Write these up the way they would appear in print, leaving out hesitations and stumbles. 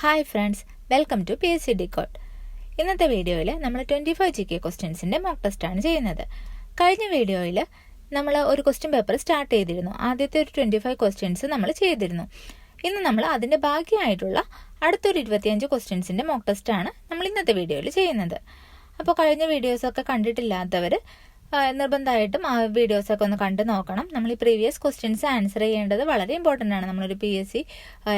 Hi friends, welcome to PSC Decode. ഇന്നത്തെ വീഡിയോയിൽ നമ്മൾ 25 GK ക്വസ്റ്റ്യൻസിൻ്റെ മോക്ക് ടെസ്റ്റാണ് ചെയ്യുന്നത്. കഴിഞ്ഞ വീഡിയോയിൽ നമ്മൾ ഒരു ക്വസ്റ്റ്യൻ പേപ്പർ സ്റ്റാർട്ട് ചെയ്തിരുന്നു. ആദ്യത്തെ ഒരു 25 ക്വസ്റ്റ്യൻസ് നമ്മൾ ചെയ്തിരുന്നു. ഇന്ന് നമ്മൾ അതിൻ്റെ ബാക്കിയായിട്ടുള്ള അടുത്തൊരു 25 ക്വസ്റ്റ്യൻസിൻ്റെ മോക്ക് ടെസ്റ്റാണ് നമ്മൾ ഇന്നത്തെ വീഡിയോയിൽ ചെയ്യുന്നത്. അപ്പോൾ കഴിഞ്ഞ വീഡിയോസൊക്കെ കണ്ടിട്ടില്ലാത്തവർ നിർബന്ധമായിട്ടും ആ വീഡിയോസൊക്കെ ഒന്ന് കണ്ടു നോക്കണം. നമ്മൾ ഈ പ്രീവിയസ് ക്വസ്റ്റ്യൻസ് ആൻസർ ചെയ്യേണ്ടത് വളരെ ഇമ്പോർട്ടൻ്റ് ആണ്. നമ്മളൊരു PSC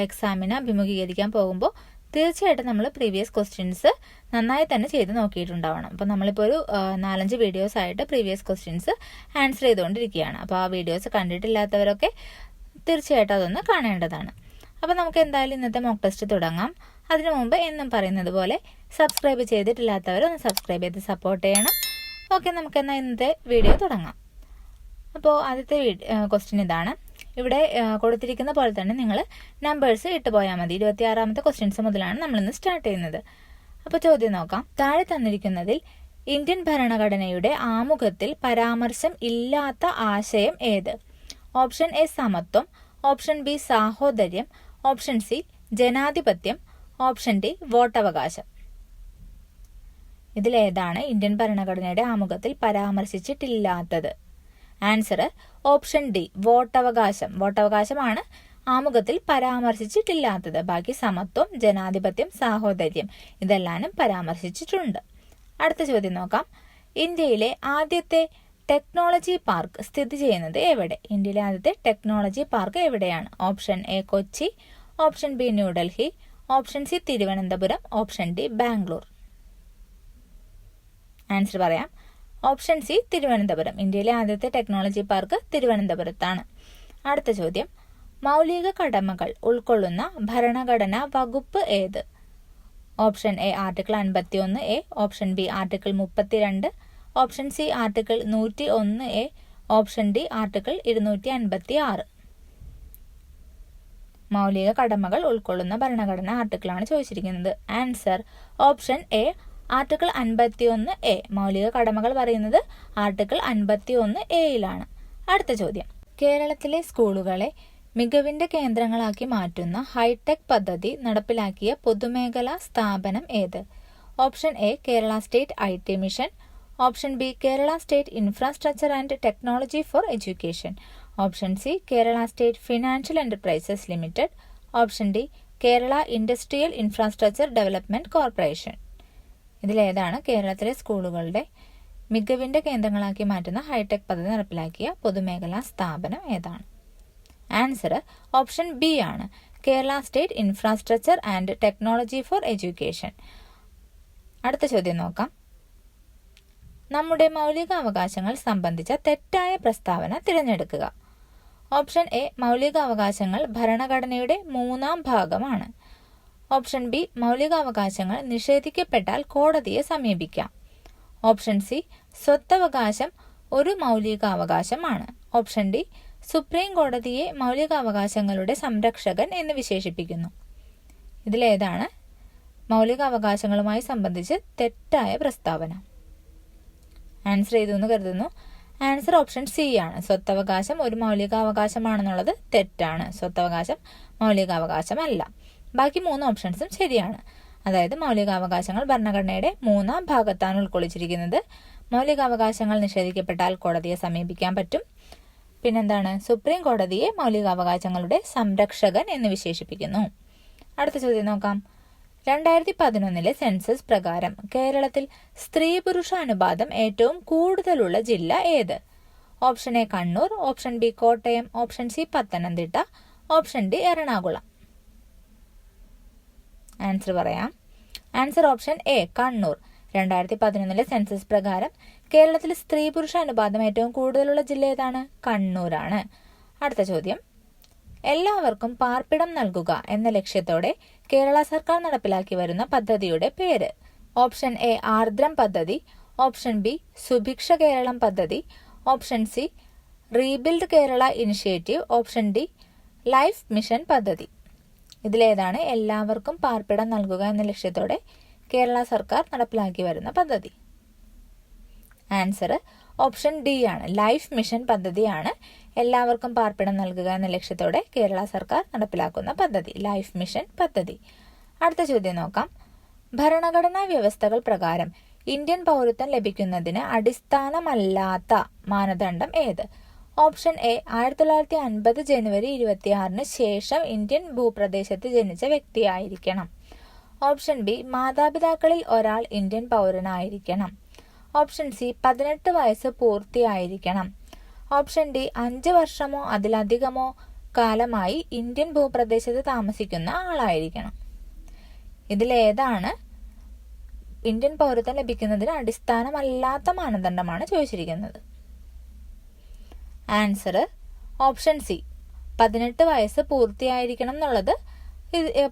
എക്സാമിന് അഭിമുഖീകരിക്കാൻ പോകുമ്പോൾ തീർച്ചയായിട്ടും നമ്മൾ പ്രീവിയസ് ക്വസ്റ്റ്യൻസ് നന്നായി തന്നെ ചെയ്ത് നോക്കിയിട്ടുണ്ടാവണം. അപ്പോൾ നമ്മളിപ്പോൾ ഒരു 4-5 വീഡിയോസ് ആയിട്ട് പ്രീവിയസ് ക്വസ്റ്റ്യൻസ് ആൻസർ ചെയ്തുകൊണ്ടിരിക്കുകയാണ്. അപ്പോൾ ആ വീഡിയോസ് കണ്ടിട്ടില്ലാത്തവരൊക്കെ തീർച്ചയായിട്ടും അതൊന്ന് കാണേണ്ടതാണ്. അപ്പോൾ നമുക്ക് എന്തായാലും ഇന്നത്തെ മോക്ക് ടെസ്റ്റ് തുടങ്ങാം. അതിനു മുമ്പ് എന്നും പറയുന്നത് പോലെ സബ്സ്ക്രൈബ് ചെയ്തിട്ടില്ലാത്തവരൊന്ന് സബ്സ്ക്രൈബ് ചെയ്ത് സപ്പോർട്ട് ചെയ്യണം. ഓക്കെ, നമുക്ക് എന്നാൽ ഇന്നത്തെ വീഡിയോ തുടങ്ങാം. അപ്പോൾ ആദ്യത്തെ ക്വസ്റ്റ്യൻ ഇതാണ്. ഇവിടെ കൊടുത്തിരിക്കുന്ന പോലെ തന്നെ നിങ്ങൾ നമ്പേഴ്സ് ഇട്ട് പോയാൽ മതി. 26ാമത്തെ ക്വസ്റ്റ്യൻസ് മുതലാണ് നമ്മളിന്ന് സ്റ്റാർട്ട് ചെയ്യുന്നത്. അപ്പോൾ ചോദ്യം നോക്കാം. താഴെ തന്നിരിക്കുന്നതിൽ ഇന്ത്യൻ ഭരണഘടനയുടെ ആമുഖത്തിൽ പരാമർശം ഇല്ലാത്ത ആശയം ഏത്? ഓപ്ഷൻ എ സമത്വം, ഓപ്ഷൻ ബി സാഹോദര്യം, ഓപ്ഷൻ സി ജനാധിപത്യം, ഓപ്ഷൻ ഡി വോട്ടവകാശം. ഇതിലേതാണ് ഇന്ത്യൻ ഭരണഘടനയുടെ ആമുഖത്തിൽ പരാമർശിച്ചിട്ടില്ലാത്തത്? ആൻസർ ഓപ്ഷൻ ഡി വോട്ടവകാശം. വോട്ടവകാശമാണ് ആമുഖത്തിൽ പരാമർശിച്ചിട്ടില്ലാത്തത്. ബാക്കി സമത്വം, ജനാധിപത്യം, സാഹോദര്യം ഇതെല്ലാനും പരാമർശിച്ചിട്ടുണ്ട്. അടുത്ത ചോദ്യം നോക്കാം. ഇന്ത്യയിലെ ആദ്യത്തെ ടെക്നോളജി പാർക്ക് സ്ഥിതി ചെയ്യുന്നത് എവിടെ? ഇന്ത്യയിലെ ആദ്യത്തെ ടെക്നോളജി പാർക്ക് എവിടെയാണ്? Option A Kochi, option B New Delhi, option C Thiruvananthapuram, option D Bangalore. Answer പറയാം. Option C Thiruvananthapuram. ഇന്ത്യയിലെ ആദ്യത്തെ ടെക്നോളജി പാർക്ക് തിരുവനന്തപുരത്താണ്. അടുത്ത ചോദ്യം. മൗലിക കടമകൾ ഉൾക്കൊള്ളുന്ന ഭരണഘടനാ വകുപ്പ് ഏത്? Option A article 51A, option B article 32, option C article 101A, option D article 256. മൗലിക കടമകൾ ഉൾക്കൊള്ളുന്ന ഭരണഘടനാ ആർട്ടിക്കിളാണ് ചോദിച്ചിരിക്കുന്നത്. Answer option A article 51A. മൗലിക കടമകൾ പറയുന്നത് ആർട്ടിക്കിൾ 51A. അടുത്ത ചോദ്യം. കേരളത്തിലെ സ്കൂളുകളെ മികവിന്റെ കേന്ദ്രങ്ങളാക്കി മാറ്റുന്ന ഹൈടെക് പദ്ധതി നടപ്പിലാക്കിയ പൊതുമേഖലാ സ്ഥാപനം ഏത്? Option A Kerala state IT mission, option B Kerala state infrastructure and technology for education, option C Kerala state financial enterprises limited, option D Kerala industrial infrastructure development corporation. ഇതിലേതാണ് കേരളത്തിലെ സ്കൂളുകളുടെ മികവിന്റെ കേന്ദ്രങ്ങളാക്കി മാറ്റുന്ന ഹൈടെക് പദ്ധതി നടപ്പിലാക്കിയ പൊതുമേഖലാ സ്ഥാപനം ഏതാണ്? ആൻസർ ഓപ്ഷൻ ബി ആണ്. Kerala state infrastructure and technology for education. അടുത്ത ചോദ്യം നോക്കാം. നമ്മുടെ മൗലികാവകാശങ്ങൾ സംബന്ധിച്ച തെറ്റായ പ്രസ്താവന തിരഞ്ഞെടുക്കുക. ഓപ്ഷൻ എ മൗലികാവകാശങ്ങൾ ഭരണഘടനയുടെ 3ാം ഭാഗമാണ്. ഓപ്ഷൻ ബി മൗലികാവകാശങ്ങൾ നിഷേധിക്കപ്പെട്ടാൽ കോടതിയെ സമീപിക്കാം. ഓപ്ഷൻ സി സ്വത്തവകാശം ഒരു മൗലികാവകാശമാണ്. ഓപ്ഷൻ ഡി സുപ്രീം കോടതിയെ മൗലികാവകാശങ്ങളുടെ സംരക്ഷകൻ എന്ന് വിശേഷിപ്പിക്കുന്നു. ഇതിലേതാണ് മൗലികാവകാശങ്ങളുമായി സംബന്ധിച്ച് തെറ്റായ പ്രസ്താവന? ആൻസർ ചെയ്തു എന്ന് കരുതുന്നു. ആൻസർ ഓപ്ഷൻ സി ആണ്. സ്വത്തവകാശം ഒരു മൗലികാവകാശമാണെന്നുള്ളത് തെറ്റാണ്. സ്വത്തവകാശം മൗലികാവകാശമല്ല. ബാക്കി 3 ഓപ്ഷൻസും ശരിയാണ്. അതായത് മൗലികാവകാശങ്ങൾ ഭരണഘടനയുടെ 3ാം ഭാഗത്താണ് ഉൾക്കൊള്ളിച്ചിരിക്കുന്നത്. മൗലികാവകാശങ്ങൾ നിഷേധിക്കപ്പെട്ടാൽ കോടതിയെ സമീപിക്കാൻ പറ്റും. പിന്നെന്താണ്? സുപ്രീം കോടതിയെ മൗലികാവകാശങ്ങളുടെ സംരക്ഷകൻ എന്ന് വിശേഷിപ്പിക്കുന്നു. അടുത്ത ചോദ്യം നോക്കാം. 2011 സെൻസസ് പ്രകാരം കേരളത്തിൽ സ്ത്രീ പുരുഷ അനുപാതം ഏറ്റവും കൂടുതലുള്ള ജില്ല ഏത്? Option A Kannur, option B Kottayam, option C Pathanamthitta, option D Ernakulam. Answer പറയാം. Answer option A Kannur. 2011 census പ്രകാരം കേരളത്തിൽ സ്ത്രീ പുരുഷ അനുപാതം ഏറ്റവും കൂടുതലുള്ള ജില്ല ഏതാണ്? കണ്ണൂരാണ്. അടുത്ത ചോദ്യം. എല്ലാവർക്കും പാർപ്പിടം നൽകുക എന്ന ലക്ഷ്യത്തോടെ കേരള സർക്കാർ നടപ്പിലാക്കി വരുന്ന പദ്ധതിയുടെ പേര്? ഓപ്ഷൻ എ ആർദ്രം പദ്ധതി, ഓപ്ഷൻ ബി സുഭിക്ഷ കേരളം പദ്ധതി, option C rebuild Kerala initiative, option D life mission പദ്ധതി. ഇതിലേതാണ് എല്ലാവർക്കും പാർപ്പിടം നൽകുക എന്ന ലക്ഷ്യത്തോടെ കേരള സർക്കാർ നടപ്പിലാക്കി വരുന്ന പദ്ധതി? ആൻസർ ഓപ്ഷൻ ഡി ആണ്. ലൈഫ് മിഷൻ പദ്ധതിയാണ് എല്ലാവർക്കും പാർപ്പിടം നൽകുക എന്ന ലക്ഷ്യത്തോടെ കേരള സർക്കാർ നടപ്പിലാക്കുന്ന പദ്ധതി. ലൈഫ് മിഷൻ പദ്ധതി. അടുത്ത ചോദ്യം നോക്കാം. ഭരണഘടനാ വ്യവസ്ഥകൾ പ്രകാരം ഇന്ത്യൻ പൗരത്വം ലഭിക്കുന്നതിന് അടിസ്ഥാനമല്ലാത്ത മാനദണ്ഡം ഏത്? ഓപ്ഷൻ എ 1950 ജനുവരി 26 ശേഷം ഇന്ത്യൻ ഭൂപ്രദേശത്ത് ജനിച്ച വ്യക്തിയായിരിക്കണം. ഓപ്ഷൻ ബി മാതാപിതാക്കളിൽ ഒരാൾ ഇന്ത്യൻ പൗരനായിരിക്കണം. ഓപ്ഷൻ സി 18 വയസ്സ് പൂർത്തിയായിരിക്കണം. ഓപ്ഷൻ ഡി 5 വർഷമോ അതിലധികമോ കാലമായി ഇന്ത്യൻ ഭൂപ്രദേശത്ത് താമസിക്കുന്ന ആളായിരിക്കണം. ഇതിലേതാണ് ഇന്ത്യൻ പൗരത്വം ലഭിക്കുന്നതിന് അടിസ്ഥാനമല്ലാത്ത മാനദണ്ഡമാണ് ചോദിച്ചിരിക്കുന്നത്? ആൻസർ ഓപ്ഷൻ സി 18 വയസ്സ് പൂർത്തിയായിരിക്കണം എന്നുള്ളത്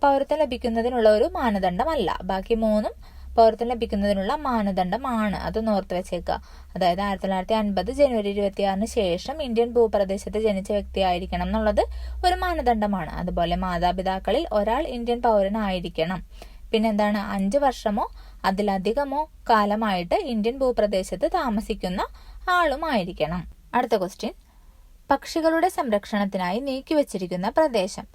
പൗരത്വം ലഭിക്കുന്നതിനുള്ള ഒരു മാനദണ്ഡമല്ല. ബാക്കി മൂന്നും പൗരത്വം ലഭിക്കുന്നതിനുള്ള മാനദണ്ഡമാണ്. അതൊന്ന് ഓർത്ത് വെച്ചേക്കുക. അതായത് 1950 ജനുവരി 26 ശേഷം ഇന്ത്യൻ ഭൂപ്രദേശത്ത് ജനിച്ച വ്യക്തിയായിരിക്കണം എന്നുള്ളത് ഒരു മാനദണ്ഡമാണ്. അതുപോലെ മാതാപിതാക്കളിൽ ഒരാൾ ഇന്ത്യൻ പൗരനായിരിക്കണം. പിന്നെന്താണ്? 5 വർഷമോ അതിലധികമോ കാലമായിട്ട് ഇന്ത്യൻ ഭൂപ്രദേശത്ത് താമസിക്കുന്ന ആളുമായിരിക്കണം. അടുത്ത ക്വസ്റ്റ്യൻ. പക്ഷികളുടെ സംരക്ഷണത്തിനായി നീക്കിവച്ചിരിക്കുന്ന പ്രദേശം.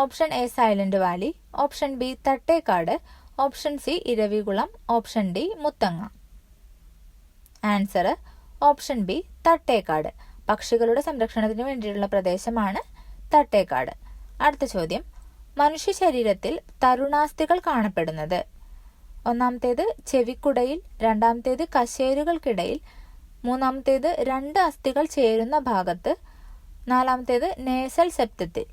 Option A Silent Valley, option B Thattekkad, option C Eravikulam, option D Muthanga. Answer option B Thattekkad. പക്ഷികളുടെ സംരക്ഷണത്തിന് വേണ്ടിയിട്ടുള്ള പ്രദേശമാണ് തട്ടേക്കാട്. അടുത്ത ചോദ്യം. മനുഷ്യ ശരീരത്തിൽ തരുണാസ്ഥികൾ കാണപ്പെടുന്നത്. ഒന്നാമത്തേത് ചെവിക്കുടയിൽ, രണ്ടാമത്തേത് കശേരുകൾക്കിടയിൽ, മൂന്നാമത്തേത് 2 അസ്ഥികൾ ചേരുന്ന ഭാഗത്ത്, നാലാമത്തേത് നേസൽ സെപ്റ്റത്തിൽ.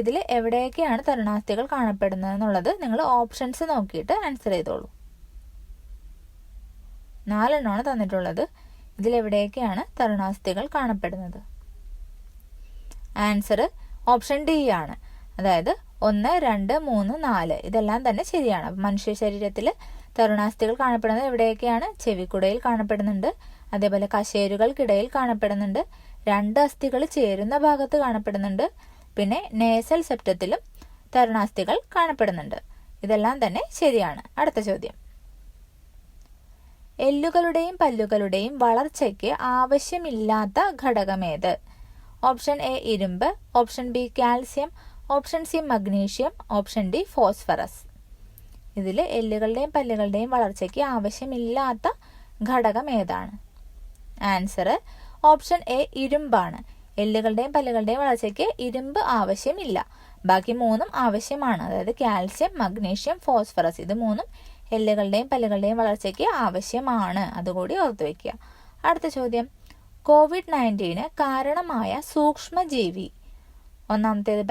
ഇതിൽ എവിടെയൊക്കെയാണ് തരുണാസ്ഥികൾ കാണപ്പെടുന്നത് എന്നുള്ളത് നിങ്ങൾ ഓപ്ഷൻസ് നോക്കിയിട്ട് ആൻസർ ചെയ്തോളൂ. 4 എണ്ണമാണ് തന്നിട്ടുള്ളത്. ഇതിലെവിടെയൊക്കെയാണ് തരുണാസ്ഥികൾ കാണപ്പെടുന്നത്? ആൻസർ ഓപ്ഷൻ ഡി ആണ്. അതായത് 1, 2, 3, 4 ഇതെല്ലാം തന്നെ ശരിയാണ്. മനുഷ്യ ശരീരത്തിൽ തരുണാസ്ഥികൾ കാണപ്പെടുന്നത് എവിടെയൊക്കെയാണ്? ചെവിക്കുടയിൽ കാണപ്പെടുന്നുണ്ട്, അതേപോലെ കശേരുകൾക്കിടയിൽ കാണപ്പെടുന്നുണ്ട്, 2 അസ്ഥികൾ ചേരുന്ന ഭാഗത്ത് കാണപ്പെടുന്നുണ്ട്, പിന്നെ നേസൽ സെപ്റ്റത്തിലും തരുണാസ്ഥികൾ കാണപ്പെടുന്നുണ്ട്. ഇതെല്ലാം തന്നെ ശരിയാണ്. അടുത്ത ചോദ്യം. എല്ലുകളുടെയും പല്ലുകളുടെയും വളർച്ചയ്ക്ക് ആവശ്യമില്ലാത്ത ഘടകമേത്? ഓപ്ഷൻ എ ഇരുമ്പ്, option B calcium, option C magnesium, option D phosphorus. ഇതിൽ എല്ലുകളുടെയും പല്ലുകളുടെയും വളർച്ചയ്ക്ക് ആവശ്യമില്ലാത്ത ഘടകം ഏതാണ്? ആൻസർ ഓപ്ഷൻ എ ഇരുമ്പാണ്. എല്ലുകളുടെയും പല്ലുകളുടെയും വളർച്ചയ്ക്ക് ഇരുമ്പ് ആവശ്യമില്ല. ബാക്കി മൂന്നും ആവശ്യമാണ്. അതായത് കാൽസ്യം, മഗ്നീഷ്യം, ഫോസ്ഫറസ് ഇത് മൂന്നും എല്ലുകളുടെയും പല്ലുകളുടെയും വളർച്ചയ്ക്ക് ആവശ്യമാണ്. അതുകൂടി ഓർത്തു വെക്കുക. അടുത്ത ചോദ്യം. COVID-19 കാരണമായ സൂക്ഷ്മജീവി. ഒന്നാമത്തേത്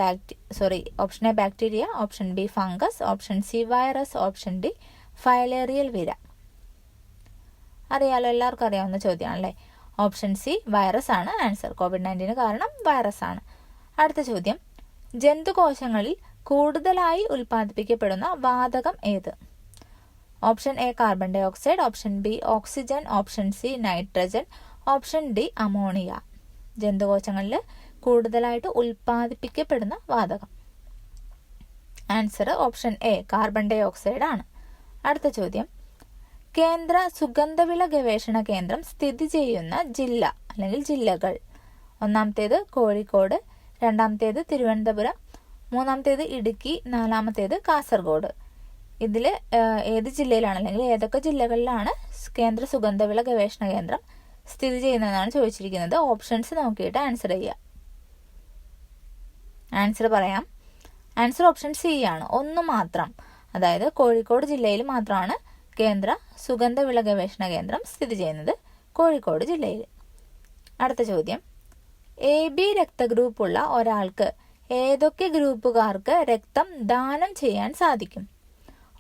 option A bacteria, option B fungus, option C virus, option D filarial വിര. അറിയാലോ, എല്ലാവർക്കും അറിയാവുന്ന ചോദ്യമാണല്ലേ. ഓപ്ഷൻ സി വൈറസ് ആണ് ആൻസർ. COVID-19 കാരണം വൈറസ് ആണ്. അടുത്ത ചോദ്യം. ജന്തുകോശങ്ങളിൽ കൂടുതലായി ഉൽപ്പാദിപ്പിക്കപ്പെടുന്ന വാതകം ഏത്? Option A carbon dioxide, option B oxygen, option C nitrogen, option D ammonia. ജന്തുകോശങ്ങളിൽ കൂടുതലായിട്ട് ഉൽപ്പാദിപ്പിക്കപ്പെടുന്ന വാതകം. Answer option A carbon dioxide ആണ്. അടുത്ത ചോദ്യം. കേന്ദ്ര സുഗന്ധവിള ഗവേഷണ കേന്ദ്രം സ്ഥിതി ചെയ്യുന്ന ജില്ല അല്ലെങ്കിൽ ജില്ലകൾ. ഒന്നാമത്തേത് കോഴിക്കോട്, രണ്ടാമത്തേത് തിരുവനന്തപുരം, മൂന്നാമത്തേത് ഇടുക്കി, നാലാമത്തേത് കാസർഗോഡ്. ഇതിൽ ഏത് ജില്ലയിലാണ് അല്ലെങ്കിൽ ഏതൊക്കെ ജില്ലകളിലാണ് കേന്ദ്ര സുഗന്ധവിള ഗവേഷണ കേന്ദ്രം സ്ഥിതി ചെയ്യുന്നതെന്നാണ് ചോദിച്ചിരിക്കുന്നത്. ഓപ്ഷൻസ് നോക്കിയിട്ട് ആൻസർ ചെയ്യുക. ആൻസർ പറയാം. ആൻസർ ഓപ്ഷൻ സി ആണ്. 1 മാത്രം. അതായത് കോഴിക്കോട് ജില്ലയിൽ മാത്രമാണ് കേന്ദ്ര സുഗന്ധവിള ഗവേഷണ കേന്ദ്രം സ്ഥിതി ചെയ്യുന്നത്, കോഴിക്കോട് ജില്ലയിൽ. അടുത്ത ചോദ്യം. AB രക്തഗ്രൂപ്പുള്ള ഒരാൾക്ക് ഏതൊക്കെ ഗ്രൂപ്പുകാർക്ക് രക്തം ദാനം ചെയ്യാൻ സാധിക്കും?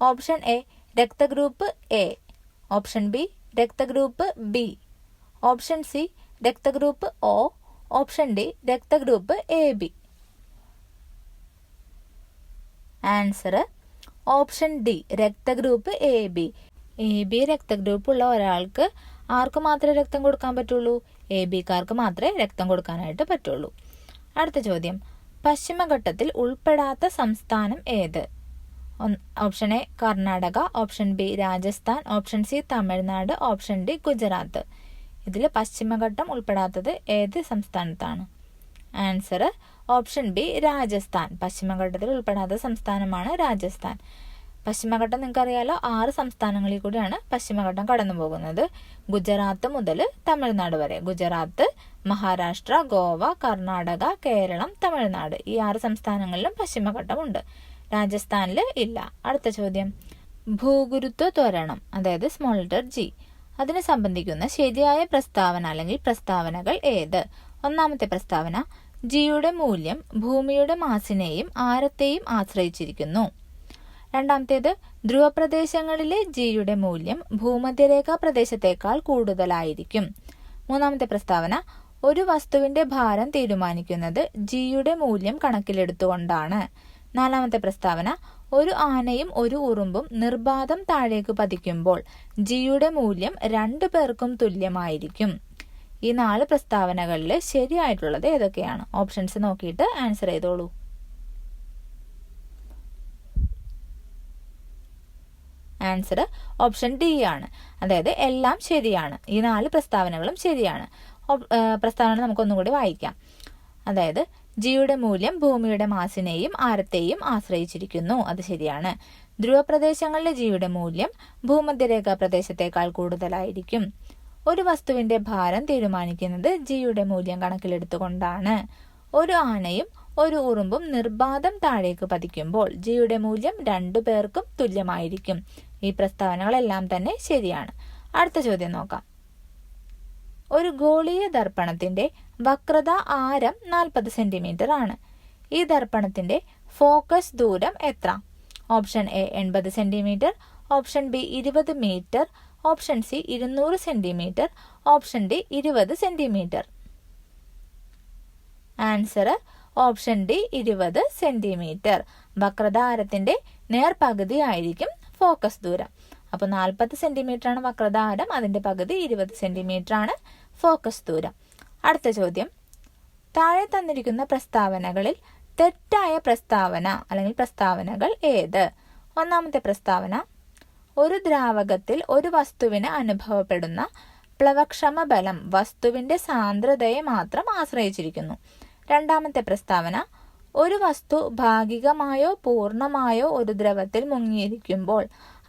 ഓപ്ഷൻ എ രക്തഗ്രൂപ്പ് എ, ഓപ്ഷൻ ബി രക്തഗ്രൂപ്പ് ബി, ഓപ്ഷൻ സി രക്തഗ്രൂപ്പ് ഒ, ഓപ്ഷൻ ഡി രക്തഗ്രൂപ്പ് AB. ആൻസർ ഓപ്ഷൻ ഡി രക്തഗ്രൂപ്പ് AB. AB രക്തഗ്രൂപ്പുള്ള ഒരാൾക്ക് ആർക്ക് മാത്രമേ രക്തം കൊടുക്കാൻ പറ്റുള്ളൂ? ABക്കാർക്ക് മാത്രമേ രക്തം കൊടുക്കാനായിട്ട് പറ്റുള്ളൂ. അടുത്ത ചോദ്യം. പശ്ചിമഘട്ടത്തിൽ ഉൾപ്പെടാത്ത സംസ്ഥാനം ഏത്? Option A Karnataka, option B Rajasthan, option C Tamil Nadu, option D Gujarat. ഇതിൽ പശ്ചിമഘട്ടം ഉൾപ്പെടാത്തത് ഏത് സംസ്ഥാനത്താണ്? Answer option B Rajasthan. പശ്ചിമഘട്ടത്തിൽ ഉൾപ്പെടാത്ത സംസ്ഥാനമാണ് രാജസ്ഥാൻ. പശ്ചിമഘട്ടം നിങ്ങൾക്കറിയാലോ, 6 സംസ്ഥാനങ്ങളിൽ കൂടിയാണ് പശ്ചിമഘട്ടം കടന്നു പോകുന്നത്. ഗുജറാത്ത് മുതൽ തമിഴ്നാട് വരെ. ഗുജറാത്ത്, മഹാരാഷ്ട്ര, ഗോവ, കർണാടക, കേരളം, തമിഴ്നാട്, ഈ 6 സംസ്ഥാനങ്ങളിലും പശ്ചിമഘട്ടമുണ്ട്. രാജസ്ഥാനിൽ ഇല്ല. അടുത്ത ചോദ്യം, ഭൂഗുരുത്വ ത്വരണം, അതായത് സ്മോൾ ലെറ്റർ ജി, അതിനെ സംബന്ധിക്കുന്ന ശരിയായ പ്രസ്താവന അല്ലെങ്കിൽ പ്രസ്താവനകൾ ഏത്? ഒന്നാമത്തെ പ്രസ്താവന, ജിയുടെ മൂല്യം ഭൂമിയുടെ മാസിനെയും ആരത്തെയും ആശ്രയിച്ചിരിക്കുന്നു. രണ്ടാമത്തേത്, ധ്രുവപ്രദേശങ്ങളിലെ ജിയുടെ മൂല്യം ഭൂമധ്യരേഖാ പ്രദേശത്തേക്കാൾ കൂടുതലായിരിക്കും. മൂന്നാമത്തെ പ്രസ്താവന, ഒരു വസ്തുവിന്റെ ഭാരം തീരുമാനിക്കുന്നത് ജിയുടെ മൂല്യം കണക്കിലെടുത്തുകൊണ്ടാണ്. നാലാമത്തെ പ്രസ്താവന, ഒരു ആനയും ഒരു ഉറുമ്പും നിർബാധം താഴേക്ക് പതിക്കുമ്പോൾ ജിയുടെ മൂല്യം 2 പേർക്കും തുല്യമായിരിക്കും. ഈ 4 പ്രസ്താവനകളിൽ ശരിയായിട്ടുള്ളത് ഏതൊക്കെയാണ്? ഓപ്ഷൻസ് നോക്കിയിട്ട് ആൻസർ ചെയ്തോളൂ. ആൻസർ ഓപ്ഷൻ ഡി ആണ്. അതായത് എല്ലാം ശരിയാണ്. ഈ 4 പ്രസ്താവനകളും ശരിയാണ്. പ്രസ്താവന നമുക്കൊന്നുകൂടി വായിക്കാം. അതായത് ജിയുടെ മൂല്യം ഭൂമിയുടെ മാസിനെയും ആരത്തെയും ആശ്രയിച്ചിരിക്കുന്നു, അത് ശരിയാണ്. ധ്രുവപ്രദേശങ്ങളിലെ ജിയുടെ മൂല്യം ഭൂമധ്യരേഖാ പ്രദേശത്തേക്കാൾ കൂടുതലായിരിക്കും. ഒരു വസ്തുവിന്റെ ഭാരം തീരുമാനിക്കുന്നത് ജിയുടെ മൂല്യം കണക്കിലെടുത്തുകൊണ്ടാണ്. ഒരു ആനയും ഒരു ഉറുമ്പും നിർബാധം താഴേക്ക് പതിക്കുമ്പോൾ ജിയുടെ മൂല്യം 2 പേർക്കും തുല്യമായിരിക്കും. ഈ പ്രസ്താവനകളെല്ലാം തന്നെ ശരിയാണ്. അടുത്ത ചോദ്യം നോക്കാം. ഒരു ഗോളീയ ദർപ്പണത്തിന്റെ വക്രത ആരം 40 സെന്റിമീറ്റർ ആണ്. ഈ ദർപ്പണത്തിന്റെ ഫോക്കസ് ദൂരം എത്ര? Option A 80 centimetre, option B 20 metre, option C 200 centimetre, option D 20 centimetre. Answer option D 20 centimetre. വക്രത ആരത്തിന്റെ നേർപകുതി ആയിരിക്കും ഫോക്കസ് ദൂരം. അപ്പോൾ 40 സെന്റിമീറ്റർ ആണ് വക്രത ആരം, അതിന്റെ പകുതി 20 സെന്റിമീറ്റർ ആണ് ഫോക്കസ് ദൂരം. അടുത്ത ചോദ്യം, താഴെ തന്നിരിക്കുന്ന പ്രസ്താവനകളിൽ തെറ്റായ പ്രസ്താവന അല്ലെങ്കിൽ പ്രസ്താവനകൾ ഏത്? ഒന്നാമത്തെ പ്രസ്താവന, ഒരു ദ്രാവകത്തിൽ ഒരു വസ്തുവിന് അനുഭവപ്പെടുന്ന പ്ലവക്ഷമ ബലം വസ്തുവിന്റെ സാന്ദ്രതയെ മാത്രം ആശ്രയിച്ചിരിക്കുന്നു. രണ്ടാമത്തെ പ്രസ്താവന, ഒരു വസ്തു ഭാഗികമായോ പൂർണ്ണമായോ ഒരു ദ്രവത്തിൽ മുങ്ങിയിരിക്കുമ്പോൾ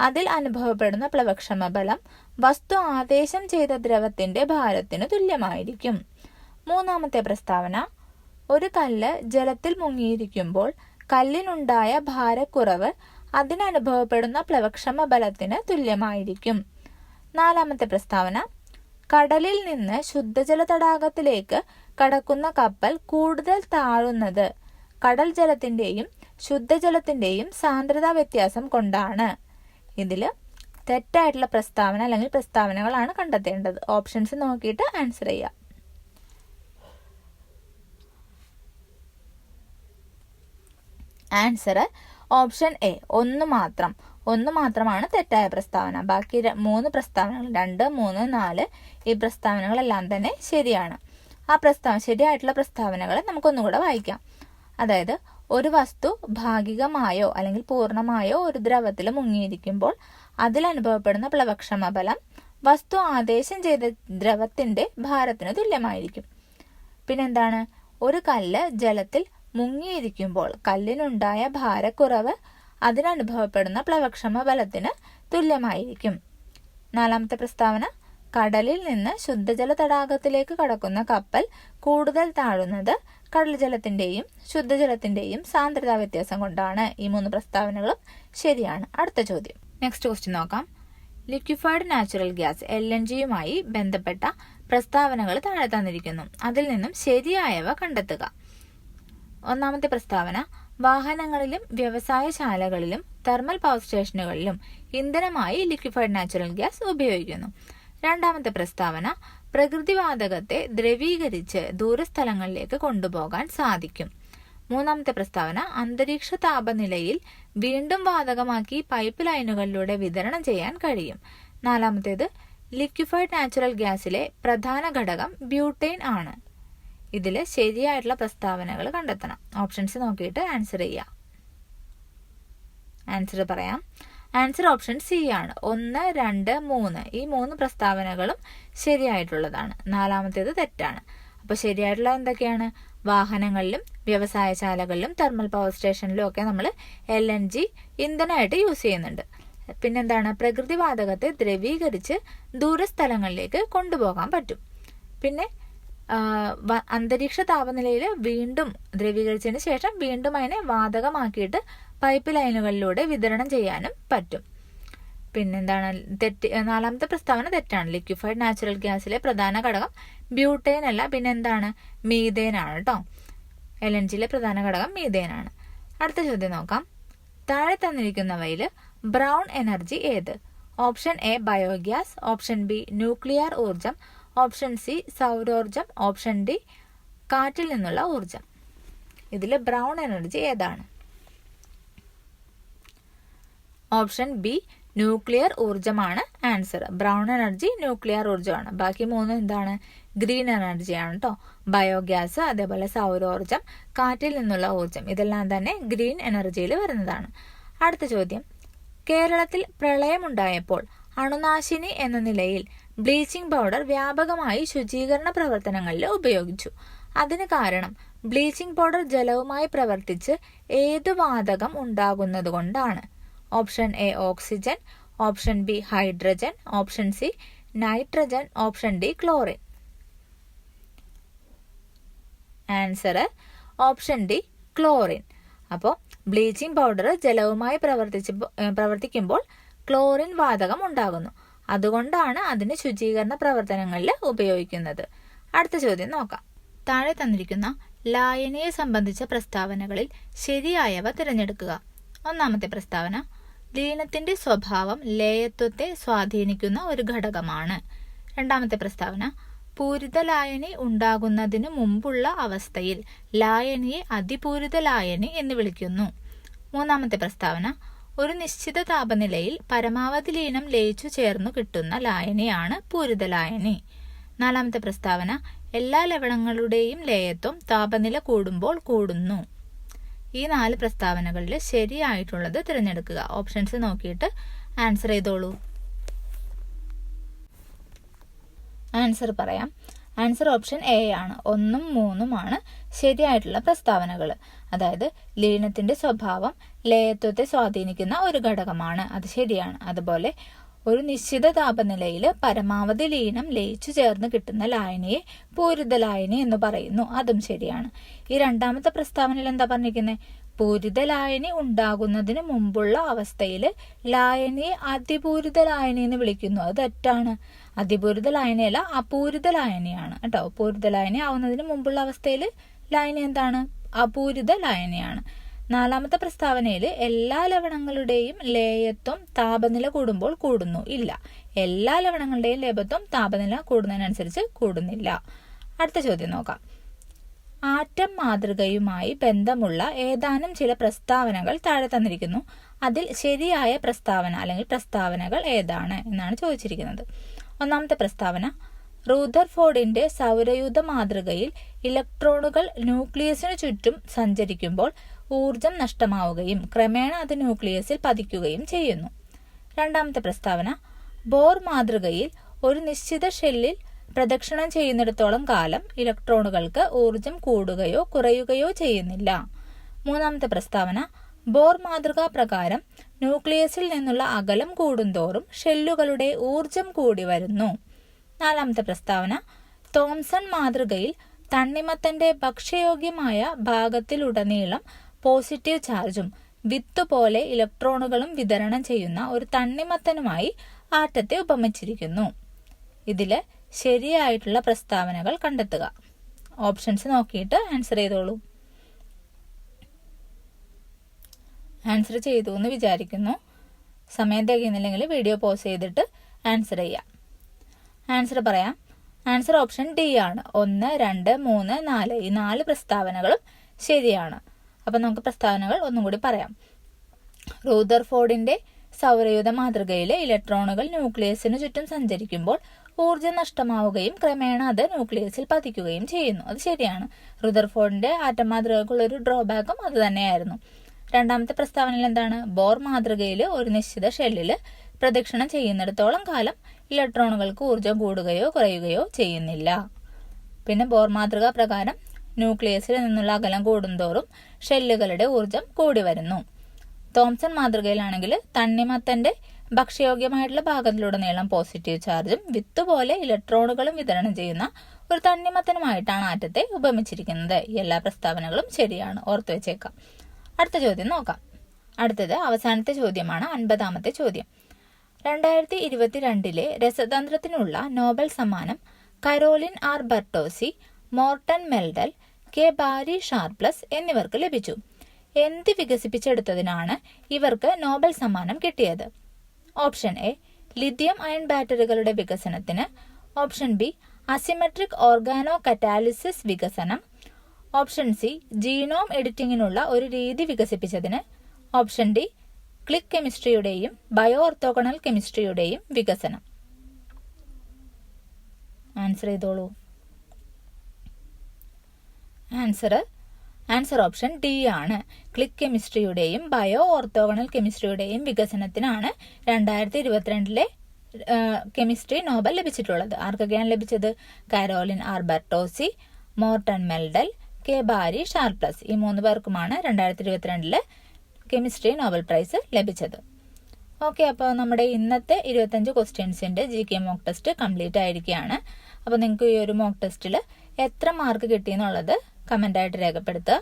അതിൽ അനുഭവപ്പെടുന്ന പ്ലവക്ഷമ ബലം വസ്തു ആദേശം ചെയ്ത ദ്രവത്തിന്റെ ഭാരത്തിനു തുല്യമായിരിക്കും. മൂന്നാമത്തെ പ്രസ്താവന, ഒരു കല്ല് ജലത്തിൽ മുങ്ങിയിരിക്കുമ്പോൾ കല്ലിനുണ്ടായ ഭാരക്കുറവ് അതിനനുഭവപ്പെടുന്ന പ്ലവക്ഷമ ബലത്തിന് തുല്യമായിരിക്കും. നാലാമത്തെ പ്രസ്താവന, കടലിൽ നിന്ന് ശുദ്ധജല തടാകത്തിലേക്ക് കടക്കുന്ന കപ്പൽ കൂടുതൽ താഴുന്നത് കടൽ ജലത്തിന്റെയും ശുദ്ധജലത്തിന്റെയും സാന്ദ്രതാ വ്യത്യാസം കൊണ്ടാണ്. ഇതിൽ തെറ്റായിട്ടുള്ള പ്രസ്താവന അല്ലെങ്കിൽ പ്രസ്താവനകളാണ് കണ്ടെത്തേണ്ടത്. ഓപ്ഷൻസ് നോക്കിയിട്ട് ആൻസർ ചെയ്യാം. ആൻസർ ഓപ്ഷൻ എ, ഒന്ന് മാത്രമാണ് തെറ്റായ പ്രസ്താവന. ബാക്കി 3 പ്രസ്താവനകൾ 2, 3, 4 ഈ പ്രസ്താവനകളെല്ലാം തന്നെ ശരിയാണ്. ആ ശരിയായിട്ടുള്ള പ്രസ്താവനകൾ നമുക്കൊന്നുകൂടെ വായിക്കാം. അതായത്, ഒരു വസ്തു ഭാഗികമായോ അല്ലെങ്കിൽ പൂർണ്ണമായോ ഒരു ദ്രവത്തിൽ മുങ്ങിയിരിക്കുമ്പോൾ അതിൽ അനുഭവപ്പെടുന്ന പ്ലവക്ഷമ ബലം വസ്തു ആദേശം ചെയ്ത ദ്രവത്തിന്റെ ഭാരത്തിന് തുല്യമായിരിക്കും. പിന്നെന്താണ്, ഒരു കല്ല് ജലത്തിൽ മുങ്ങിയിരിക്കുമ്പോൾ കല്ലിനുണ്ടായ ഭാരക്കുറവ് അതിനനുഭവപ്പെടുന്ന പ്ലവക്ഷമ ബലത്തിന് തുല്യമായിരിക്കും. നാലാമത്തെ പ്രസ്താവന, കടലിൽ നിന്ന് ശുദ്ധജല തടാകത്തിലേക്ക് കടക്കുന്ന കപ്പൽ കൂടുതൽ താഴുന്നത് കടൽ ജലത്തിന്റെയും ശുദ്ധജലത്തിന്റെയും സാന്ദ്രതാ വ്യത്യാസം കൊണ്ടാണ്. ഈ 3 പ്രസ്താവനകളും ശരിയാണ്. അടുത്ത ചോദ്യം, നെക്സ്റ്റ് ക്വസ്റ്റ്യൻ നോക്കാം. ലിക്വിഫൈഡ് നാച്ചുറൽ ഗ്യാസ് LNGയുമായി ബന്ധപ്പെട്ട പ്രസ്താവനകൾ താഴെ തന്നിരിക്കുന്നു. അതിൽ നിന്നും ശരിയായവ കണ്ടെത്തുക. ഒന്നാമത്തെ പ്രസ്താവന, വാഹനങ്ങളിലും വ്യവസായശാലകളിലും തെർമൽ പവർ സ്റ്റേഷനുകളിലും ഇന്ധനമായി ലിക്വിഫൈഡ് നാച്ചുറൽ ഗ്യാസ് ഉപയോഗിക്കുന്നു. രണ്ടാമത്തെ പ്രസ്താവന, പ്രകൃതിവാതകത്തെ ദ്രവീകരിച്ച് ദൂരസ്ഥലങ്ങളിലേക്ക് കൊണ്ടുപോകാൻ സാധിക്കും. മൂന്നാമത്തെ പ്രസ്താവന, അന്തരീക്ഷ താപനിലയിൽ വീണ്ടും വാതകമാക്കി പൈപ്പ് ലൈനുകളിലൂടെ വിതരണം ചെയ്യാൻ കഴിയും. നാലാമത്തേത്, ലിക്വിഫൈഡ് നാച്ചുറൽ ഗ്യാസിലെ പ്രധാന ഘടകം ബ്യൂട്ടൈൻ ആണ്. ഇതിൽ ശരിയായിട്ടുള്ള പ്രസ്താവനകൾ കണ്ടെത്തണം. ഓപ്ഷൻസ് നോക്കിയിട്ട് ആൻസർ ചെയ്യാം. ആൻസർ പറയാം. ആൻസർ ഓപ്ഷൻ സി ആണ്. 1, 2, 3 ഈ 3 പ്രസ്താവനകളും ശരിയായിട്ടുള്ളതാണ്. നാലാമത്തേത് തെറ്റാണ്. അപ്പോൾ ശരിയായിട്ടുള്ള എന്തൊക്കെയാണ്? വാഹനങ്ങളിലും വ്യവസായശാലകളിലും തെർമൽ പവർ സ്റ്റേഷനിലും ഒക്കെ നമ്മൾ LNG ഇന്ധനമായിട്ട് യൂസ് ചെയ്യുന്നുണ്ട്. പിന്നെന്താണ്, പ്രകൃതിവാതകത്തെ ദ്രവീകരിച്ച് ദൂരസ്ഥലങ്ങളിലേക്ക് കൊണ്ടുപോകാൻ പറ്റും. പിന്നെ അന്തരീക്ഷ താപനിലയിൽ വീണ്ടും ദ്രവീകരിച്ചതിന് ശേഷം വീണ്ടും അതിനെ വാതകമാക്കിയിട്ട് പൈപ്പ് ലൈനുകളിലൂടെ വിതരണം ചെയ്യാനും പറ്റും. പിന്നെന്താണ്, നാലാമത്തെ പ്രസ്താവന തെറ്റാണ്. ലിക്വിഫൈഡ് നാച്ചുറൽ ഗ്യാസിലെ പ്രധാന ഘടകം ബ്യൂട്ടേൻ അല്ല, പിന്നെന്താണ്, മീഥേൻ ആണ് കേട്ടോ. LNGയിലെ പ്രധാന ഘടകം മീഥേൻ ആണ്. അടുത്ത ചോദ്യം നോക്കാം. താഴെ തന്നിരിക്കുന്നവയിൽ ബ്രൗൺ എനർജി ഏത്? Option A biogas, option B nuclear ഊർജം, ഓപ്ഷൻ സി സൗരോർജം, ഓപ്ഷൻ ഡി കാറ്റിൽ നിന്നുള്ള ഊർജം. ഇതിൽ ബ്രൗൺ എനർജി ഏതാണ്? ഓപ്ഷൻ ബി ന്യൂക്ലിയർ ഊർജമാണ് ആൻസർ. ബ്രൗൺ എനർജി ന്യൂക്ലിയർ ഊർജമാണ്. ബാക്കി മൂന്നും എന്താണ്? ഗ്രീൻ എനർജിയാണ് കേട്ടോ. ബയോഗ്യാസ്, അതേപോലെ സൗരോർജം, കാറ്റിൽ നിന്നുള്ള ഊർജം, ഇതെല്ലാം തന്നെ ഗ്രീൻ എനർജിയിൽ വരുന്നതാണ്. അടുത്ത ചോദ്യം. കേരളത്തിൽ പ്രളയമുണ്ടായപ്പോൾ അണുനാശിനി എന്ന നിലയിൽ ബ്ലീച്ചിങ് പൗഡർ വ്യാപകമായി ശുചീകരണ പ്രവർത്തനങ്ങളിൽ ഉപയോഗിച്ചു. അതിന് കാരണം ബ്ലീച്ചിങ് പൗഡർ ജലവുമായി പ്രവർത്തിച്ച് ഏതു വാതകം ഉണ്ടാകുന്നത് കൊണ്ടാണ്? Option A oxygen, option B hydrogen, option C nitrogen, option D chlorine. Answer option D chlorine. അപ്പോൾ ബ്ലീച്ചിങ് പൗഡർ ജലവുമായി പ്രവർത്തിക്കുമ്പോൾ ക്ലോറിൻ വാതകം ഉണ്ടാകുന്നു. അതുകൊണ്ടാണ് അതിന് ശുചീകരണ പ്രവർത്തനങ്ങളിൽ ഉപയോഗിക്കുന്നത്. അടുത്ത ചോദ്യം നോക്കാം. താഴെ തന്നിരിക്കുന്ന ലായനിയെ സംബന്ധിച്ച പ്രസ്താവനകളിൽ ശരിയായവ തിരഞ്ഞെടുക്കുക. ഒന്നാമത്തെ പ്രസ്താവന, ലീനത്തിന്റെ സ്വഭാവം ലേയത്വത്തെ സ്വാധീനിക്കുന്ന ഒരു ഘടകമാണ്. രണ്ടാമത്തെ പ്രസ്താവന, പൂരിത ലായനി ഉണ്ടാകുന്നതിന് മുമ്പുള്ള അവസ്ഥയിൽ ലായനിയെ അതിപൂരിത ലായനി എന്ന് വിളിക്കുന്നു. മൂന്നാമത്തെ പ്രസ്താവന, ഒരു നിശ്ചിത താപനിലയിൽ പരമാവധി ലീനം ലയിച്ചു ചേർന്നു കിട്ടുന്ന ലായനിയാണ് പൂരിത ലായനി. നാലാമത്തെ പ്രസ്താവന, എല്ലാ ലവണങ്ങളുടെയും ലേയത്വം താപനില കൂടുമ്പോൾ കൂടുന്നു. ഈ 4 പ്രസ്താവനകളിൽ ശരിയായിട്ടുള്ളത് തിരഞ്ഞെടുക്കുക. ഓപ്ഷൻസ് നോക്കിയിട്ട് ആൻസർ ചെയ്തോളൂ. ആൻസർ പറയാം. ആൻസർ ഓപ്ഷൻ എ ആണ്. 1ഉം 3ഉമാണ് ശരിയായിട്ടുള്ള പ്രസ്താവനകൾ. അതായത് ലീനത്തിന്റെ സ്വഭാവം ലയത്വത്തെ സ്വാധീനിക്കുന്ന ഒരു ഘടകമാണ്, അത് ശരിയാണ്. അതുപോലെ ഒരു നിശ്ചിത താപനിലയിൽ പരമാവധി ലീനം ലയിച്ചു ചേർന്ന് കിട്ടുന്ന ലായനിയെ പൂരിത ലായനി എന്ന് പറയുന്നു, അതും ശരിയാണ്. ഈ രണ്ടാമത്തെ പ്രസ്താവനയിൽ എന്താ പറഞ്ഞിരിക്കുന്നത്? പൂരിത ലായനി ഉണ്ടാകുന്നതിന് മുമ്പുള്ള അവസ്ഥയിൽ ലായനിയെ അതിപൂരിത ലായനി എന്ന് വിളിക്കുന്നു, അത് തെറ്റാണ്. അതിപൂരിത ലായനിയല്ല, അപൂരിത ലായനിയാണ് കേട്ടോ. പൂരിത ലായനി ആവുന്നതിന് മുമ്പുള്ള അവസ്ഥയിൽ ലായനി എന്താണ്? അപൂരിത ലായനിയാണ്. നാലാമത്തെ പ്രസ്താവനയിൽ എല്ലാ ലവണങ്ങളുടെയും ലേയത്വം താപനില കൂടുമ്പോൾ കൂടുന്നു, ഇല്ല. എല്ലാ ലവണങ്ങളുടെയും ലേപത്വം താപനില കൂടുന്നതിനനുസരിച്ച് കൂടുന്നില്ല. അടുത്ത ചോദ്യം നോക്കാം. ആറ്റം മാതൃകയുമായി ബന്ധമുള്ള ഏതാനും ചില പ്രസ്താവനകൾ താഴെ തന്നിരിക്കുന്നു. അതിൽ ശരിയായ പ്രസ്താവന അല്ലെങ്കിൽ പ്രസ്താവനകൾ ഏതാണ് എന്നാണ് ചോദിച്ചിരിക്കുന്നത്. ഒന്നാമത്തെ പ്രസ്താവന, റൂദർഫോർഡിന്റെ സൗരയൂഥ മാതൃകയിൽ ഇലക്ട്രോണുകൾ ന്യൂക്ലിയസിനു ചുറ്റും സഞ്ചരിക്കുമ്പോൾ ഊർജം നഷ്ടമാവുകയും ക്രമേണ അത് ന്യൂക്ലിയസിൽ പതിക്കുകയും ചെയ്യുന്നു. രണ്ടാമത്തെ പ്രസ്താവന, ബോർ മാതൃകയിൽ ഒരു നിശ്ചിത ഷെല്ലിൽ പ്രദക്ഷിണം ചെയ്യുന്നിടത്തോളം കാലം ഇലക്ട്രോണുകൾക്ക് ഊർജം കൂടുകയോ കുറയുകയോ ചെയ്യുന്നില്ല. മൂന്നാമത്തെ പ്രസ്താവന, ബോർ മാതൃക പ്രകാരം ന്യൂക്ലിയസിൽ നിന്നുള്ള അകലം കൂടുന്തോറും ഷെല്ലുകളുടെ ഊർജം കൂടി വരുന്നു. നാലാമത്തെ പ്രസ്താവന, തോംസൺ മാതൃകയിൽ തണ്ണിമത്തന്റെ ഭക്ഷ്യയോഗ്യമായ ഭാഗത്തിലുടനീളം പോസിറ്റീവ് ചാർജും വിത്ത് പോലെ ഇലക്ട്രോണുകളും വിതരണം ചെയ്യുന്ന ഒരു തണ്ണിമത്തനുമായി ആറ്റത്തെ ഉപമിച്ചിരിക്കുന്നു. ഇതില് ശരിയായിട്ടുള്ള പ്രസ്താവനകൾ കണ്ടെത്തുക. ഓപ്ഷൻസ് നോക്കിയിട്ട് ആൻസർ ചെയ്തോളൂ. ആൻസർ ചെയ്തു എന്ന് വിചാരിക്കുന്നു. സമയം തികയുന്നില്ലെങ്കിൽ വീഡിയോ പോസ് ചെയ്തിട്ട് ആൻസർ ചെയ്യാം. ആൻസർ പറയാം. ആൻസർ ഓപ്ഷൻ ഡി ആണ്. 1, 2, 3, 4 ഈ 4 പ്രസ്താവനകളും ശരിയാണ്. അപ്പൊ നമുക്ക് പ്രസ്താവനകൾ ഒന്നും കൂടി പറയാം. റൂദർഫോർഡിന്റെ സൗരയൂഥ മാതൃകയിലെ ഇലക്ട്രോണുകൾ ന്യൂക്ലിയസിനു ചുറ്റും സഞ്ചരിക്കുമ്പോൾ ഊർജ്ജം നഷ്ടമാവുകയും ക്രമേണ അത് ന്യൂക്ലിയസിൽ പതിക്കുകയും ചെയ്യുന്നു, അത് ശരിയാണ്. റുദർഫോർഡിന്റെ ആറ്റം മാതൃകക്കുള്ള ഒരു ഡ്രോബാക്കും അത് തന്നെയായിരുന്നു. രണ്ടാമത്തെ പ്രസ്താവനയിൽ എന്താണ്? ബോർ മാതൃകയിൽ ഒരു നിശ്ചിത ഷെല്ലിൽ പ്രദക്ഷിണം ചെയ്യുന്നിടത്തോളം കാലം ഇലക്ട്രോണുകൾക്ക് ഊർജ്ജം കൂടുകയോ കുറയുകയോ ചെയ്യുന്നില്ല. പിന്നെ ബോർ മാതൃക പ്രകാരം ന്യൂക്ലിയസിൽ നിന്നുള്ള അകലം കൂടുന്തോറും ഷെല്ലുകളുടെ ഊർജം കൂടി വരുന്നു. തോംസൺ മാതൃകയിലാണെങ്കിൽ തണ്ണിമത്തന്റെ ഭക്ഷ്യയോഗ്യമായിട്ടുള്ള ഭാഗത്തിലുടനീളം പോസിറ്റീവ് ചാർജും വിത്തുപോലെ ഇലക്ട്രോണുകളും വിതരണം ചെയ്യുന്ന ഒരു തണ്ണിമത്തനുമായിട്ടാണ് ആറ്റത്തെ ഉപമിച്ചിരിക്കുന്നത്. എല്ലാ പ്രസ്താവനകളും ശരിയാണ്, ഓർത്തു വെച്ചേക്കാം. അടുത്ത ചോദ്യം നോക്കാം. അടുത്തത് അവസാനത്തെ ചോദ്യമാണ്, 50ാമത്തെ ചോദ്യം. 2022 രസതന്ത്രത്തിനുള്ള നോബൽ സമ്മാനം Carolyn R Bertozzi, Morten Meldal, K Barry Sharpless എന്നിവർക്ക് ലഭിച്ചു. എന്ത് വികസിപ്പിച്ചെടുത്തതിനാണ് ഇവർക്ക് നോബൽ സമ്മാനം കിട്ടിയത്? ഓപ്ഷൻ എ ലിഥിയം അയൺ ബാറ്ററികളുടെ വികസനത്തിന്, option B asymmetric organocatalysis വികസനം, ഓപ്ഷൻ സി ജീനോം എഡിറ്റിംഗിനുള്ള ഒരു രീതി വികസിപ്പിച്ചതിന്, ഓപ്ഷൻ ഡി ക്ലിക്ക് കെമിസ്ട്രിയുടെയും ബയോ ഓർത്തോഗണൽ കെമിസ്ട്രിയുടെയും വികസനം. ആൻസർ ചെയ്തോളൂ. ആൻസർ ഓപ്ഷൻ ഡി ആണ്. ക്ലിക്ക് കെമിസ്ട്രിയുടെയും ബയോ ഓർത്തോഗണൽ കെമിസ്ട്രിയുടെയും വികസനത്തിനാണ് 2022 കെമിസ്ട്രി നോബൽ ലഭിച്ചിട്ടുള്ളത്. ആർക്കൊക്കെയാണ് ലഭിച്ചത്? Carolyn R Bertozzi, Morten Meldal, K Barry ഷാർപ്ലസ്. ഈ 3 പേർക്കുമാണ് 2022 കെമിസ്ട്രി നോബൽ പ്രൈസ് ലഭിച്ചത്. ഓക്കെ, അപ്പോൾ നമ്മുടെ ഇന്നത്തെ 25 ക്വസ്റ്റ്യൻസിന്റെ GK മോക്ക് ടെസ്റ്റ് കംപ്ലീറ്റ് ആയിരിക്കുകയാണ്. അപ്പോൾ നിങ്ങൾക്ക് ഈ ഒരു മോക്ക് ടെസ്റ്റിൽ എത്ര മാർക്ക് കിട്ടിയെന്നുള്ളത് കമൻ്റായിട്ട് രേഖപ്പെടുത്തുക.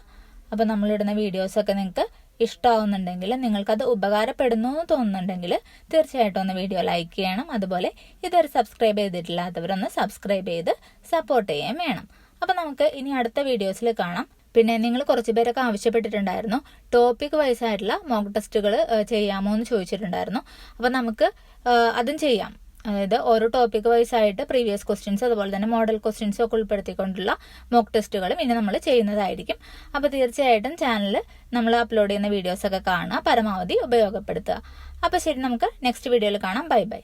അപ്പോൾ നമ്മളിടുന്ന വീഡിയോസൊക്കെ നിങ്ങൾക്ക് ഇഷ്ടമാവുന്നുണ്ടെങ്കിൽ, നിങ്ങൾക്കത് ഉപകാരപ്പെടുന്നു എന്ന് തോന്നുന്നുണ്ടെങ്കിൽ തീർച്ചയായിട്ടും ഒന്ന് വീഡിയോ ലൈക്ക് ചെയ്യണം. അതുപോലെ ഇതൊരു സബ്സ്ക്രൈബ് ചെയ്തിട്ടില്ലാത്തവരൊന്ന് സബ്സ്ക്രൈബ് ചെയ്ത് സപ്പോർട്ട് ചെയ്യാൻ വേണം. അപ്പോൾ നമുക്ക് ഇനി അടുത്ത വീഡിയോസിൽ കാണാം. പിന്നെ നിങ്ങൾ കുറച്ച് പേരൊക്കെ ആവശ്യപ്പെട്ടിട്ടുണ്ടായിരുന്നു ടോപ്പിക് വൈസ് ആയിട്ടുള്ള മോക്ക് ടെസ്റ്റുകൾ ചെയ്യാമോ എന്ന് ചോദിച്ചിട്ടുണ്ടായിരുന്നു. അപ്പോൾ നമുക്ക് അതും ചെയ്യാം. അതായത് ഓരോ ടോപ്പിക് വൈസ് ആയിട്ട് പ്രീവിയസ് ക്വസ്റ്റ്യൻസ് അതുപോലെ തന്നെ മോഡൽ ക്വസ്റ്റ്യൻസും ഒക്കെ ഉൾപ്പെടുത്തിക്കൊണ്ടുള്ള മോക്ക് ടെസ്റ്റുകളും ഇനി നമ്മൾ ചെയ്യുന്നതായിരിക്കും. അപ്പോൾ തീർച്ചയായിട്ടും ചാനലിൽ നമ്മൾ അപ്ലോഡ് ചെയ്യുന്ന വീഡിയോസൊക്കെ കാണുക, പരമാവധി ഉപയോഗപ്പെടുത്തുക. അപ്പോൾ ശരി, നമുക്ക് നെക്സ്റ്റ് വീഡിയോയിൽ കാണാം. Bye bye.